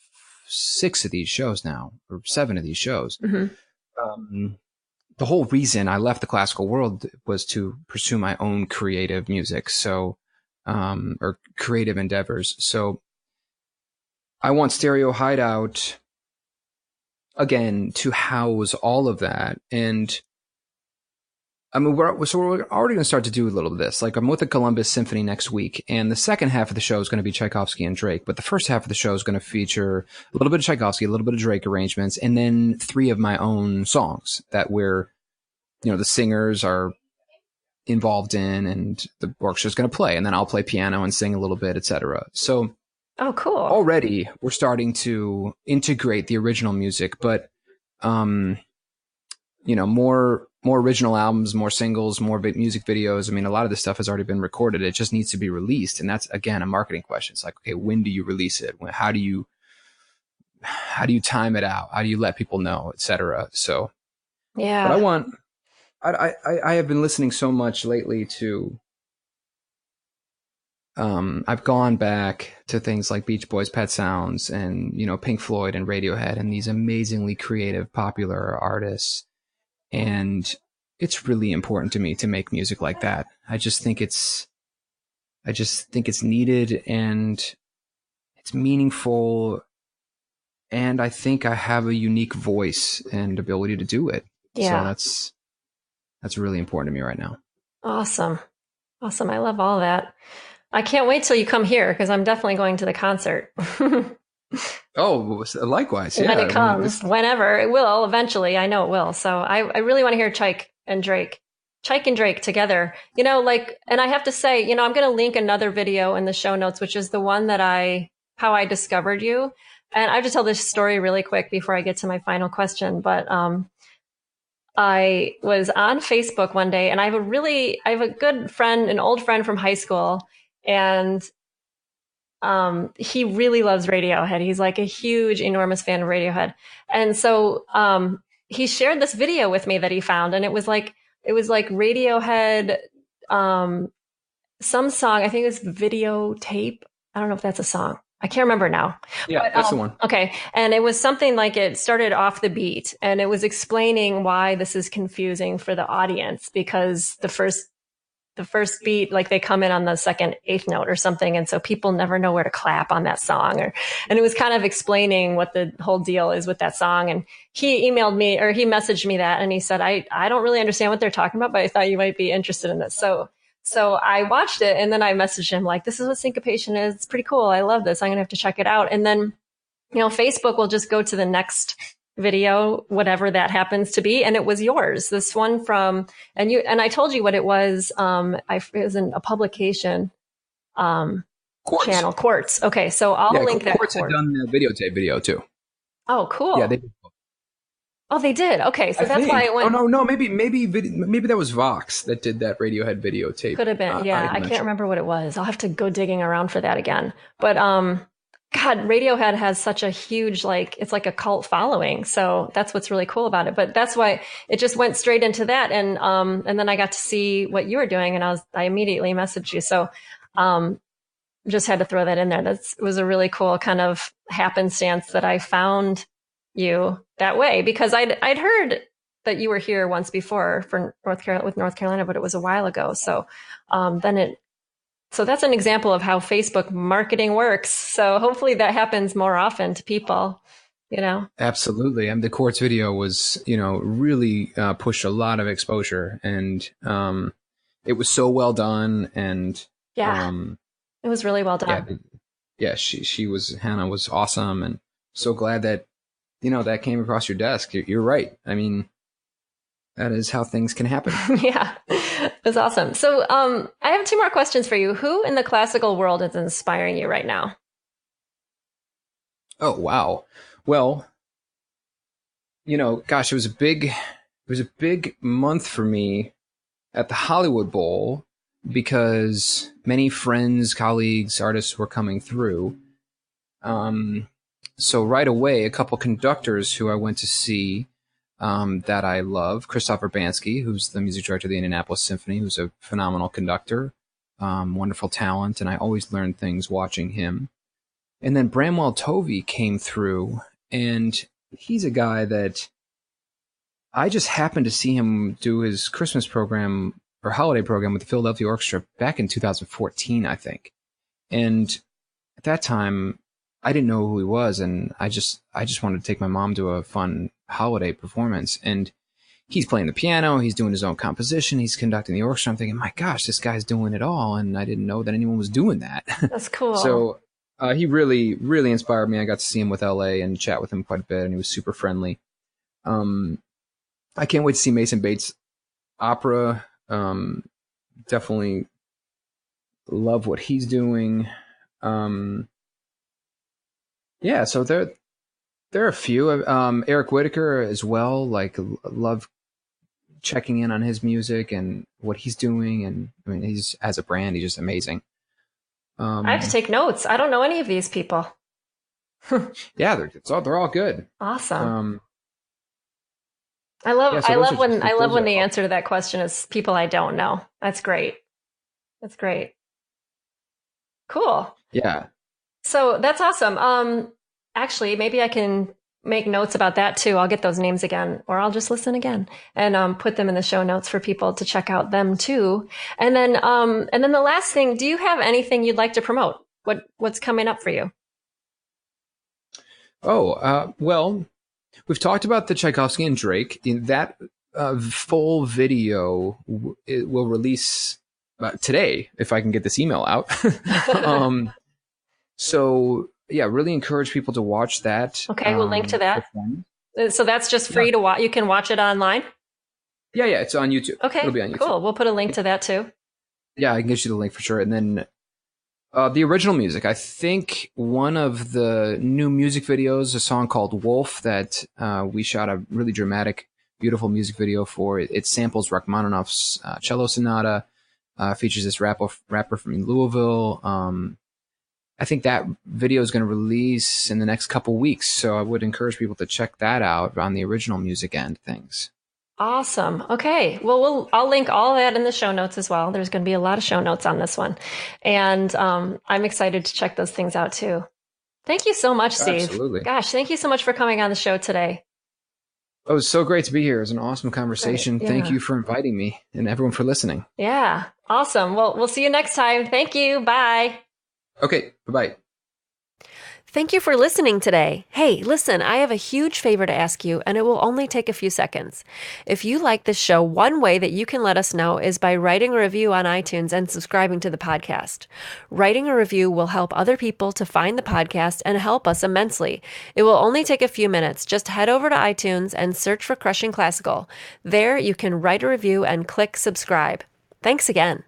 6 of these shows now, or 7 of these shows. Hmm. Um, the whole reason I left the classical world was to pursue my own creative music, so or creative endeavors. So I want Stereo Hideout again to house all of that. And I mean, we're already going to start to do a little of this. Like, I'm with the Columbus Symphony next week, and the second half of the show is going to be Tchaikovsky and Drake. But the first half of the show is going to feature a little bit of Tchaikovsky, a little bit of Drake arrangements, and then 3 of my own songs that the singers are involved in, and the orchestra is going to play, and then I'll play piano and sing a little bit, etc. So Oh, cool. already we're starting to integrate the original music, but um, more original albums, more singles, more music videos. I mean, a lot of this stuff has already been recorded. It just needs to be released, and that's again a marketing question. It's like, okay, when do you release it? How do you time it out? How do you let people know, etc. So, but Yeah. I have been listening so much lately to. I've gone back to things like Beach Boys, Pet Sounds, and Pink Floyd and Radiohead, and these amazingly creative, popular artists. And it's really important to me to make music like that. I just think it's needed, and it's meaningful, and I think I have a unique voice and ability to do it. So Yeah. that's really important to me right now. Awesome. Awesome. I love all that. I can't wait till you come here because I'm definitely going to the concert. When Oh, likewise, it yeah. comes, whenever it will, eventually. I know it will. So I really want to hear Chike and Drake together. And I have to say, I'm going to link another video in the show notes, which is the one how I discovered you. And I have to tell this story really quick before I get to my final question. But I was on Facebook one day, and I have a good friend, an old friend from high school, and he really loves Radiohead. He's like a huge, enormous fan of Radiohead. And so he shared this video with me that he found, and it was like Radiohead, um, some song. I think it was videotape. I don't know if that's a song. I can't remember now. Yeah, But that's the one. okay, and it was something like it started off the beat, and it was explaining why this is confusing for the audience because the first beat, like they come in on the second eighth note or something. And so people never know where to clap on that song. And it was kind of explaining what the whole deal is with that song. And he emailed me or he messaged me that and he said, I don't really understand what they're talking about, but I thought you might be interested in this. So I watched it and then I messaged him like, this is what syncopation is. It's pretty cool. I love this. I'm going to have to check it out. And then, Facebook will just go to the next video, whatever that happens to be. And it was yours, this one and I told you what it was. It was in a publication, Quartz. channel, Quartz. Okay. So I'll link that. Quartz had done the videotape video too. Oh, cool. Yeah, they did. Oh, they did. Okay. So that's why it went. Oh, no, maybe that was Vox that did that Radiohead videotape. Could have been. Yeah. I can't remember what it was. I'll have to go digging around for that again. But, God, Radiohead has such a huge, it's like a cult following. So that's what's really cool about it. But that's why it just went straight into that. And then I got to see what you were doing and I immediately messaged you. So, just had to throw that in there. It was a really cool kind of happenstance that I found you that way because I'd heard that you were here once before for North Carolina, but it was a while ago. So, so that's an example of how Facebook marketing works. So hopefully that happens more often to people, Absolutely. And the Quartz video was, really pushed a lot of exposure and it was so well done. And yeah, it was really well done. Yeah, Hannah was awesome. And so glad that, that came across your desk. You're right. I mean, that is how things can happen. Yeah, that's awesome. So I have two more questions for you. Who in the classical world is inspiring you right now? Oh, wow. Well, gosh, it was a big month for me at the Hollywood Bowl because many friends, colleagues, artists were coming through. So right away, a couple conductors who I went to see that I love, Krzysztof Urbanski, who's the music director of the Indianapolis Symphony, who's a phenomenal conductor, wonderful talent, and I always learn things watching him. And then Bramwell Tovey came through, and he's a guy that I just happened to see him do his Christmas program or holiday program with the Philadelphia Orchestra back in 2014, I think. And at that time, I didn't know who he was, and I just wanted to take my mom to a fun holiday performance. And he's playing the piano, he's doing his own composition, he's conducting the orchestra. I'm thinking, my gosh, this guy's doing it all, and I didn't know that anyone was doing that. That's cool. So he really, really inspired me. I got to see him with LA and chat with him quite a bit, and he was super friendly. I can't wait to see Mason Bates' opera. Definitely love what he's doing. Yeah, so there are a few. Eric Whitaker as well. Love checking in on his music and what he's doing. And I mean, he's as a brand, he's just amazing. I have to take notes. I don't know any of these people. Yeah, they're all good. Awesome. I love when the answer to that question is people I don't know. That's great. That's great. Cool. Yeah. So that's awesome. Actually, maybe I can make notes about that too. I'll get those names again, or I'll just listen again and put them in the show notes for people to check out them too. And then the last thing, do you have anything you'd like to promote? What's coming up for you? Oh, well, we've talked about the Tchaikovsky and Drake. In that full video, it will release today if I can get this email out. So yeah, really encourage people to watch that. Okay, we'll link to that. So that's just free to watch. You can watch it online. Yeah, it's on YouTube. Okay, it'll be on YouTube. Cool. We'll put a link to that too. Yeah, I can get you the link for sure. And then the original music. I think one of the new music videos, a song called Wolf that we shot a really dramatic, beautiful music video for. It samples Rachmaninoff's cello sonata. Features this rapper from Louisville. I think that video is going to release in the next couple weeks. So I would encourage people to check that out on the original music end things. Awesome. Okay. Well, I'll link all that in the show notes as well. There's going to be a lot of show notes on this one. And I'm excited to check those things out too. Thank you so much, Steve. Absolutely. Gosh, thank you so much for coming on the show today. Oh, it was so great to be here. It was an awesome conversation. Great. Yeah. Thank you for inviting me and everyone for listening. Yeah. Awesome. Well, we'll see you next time. Thank you. Bye. Okay. Bye-bye. Thank you for listening today. Hey, listen, I have a huge favor to ask you, and it will only take a few seconds. If you like this show, one way that you can let us know is by writing a review on iTunes and subscribing to the podcast. Writing a review will help other people to find the podcast and help us immensely. It will only take a few minutes. Just head over to iTunes and search for Crushing Classical. There, you can write a review and click subscribe. Thanks again.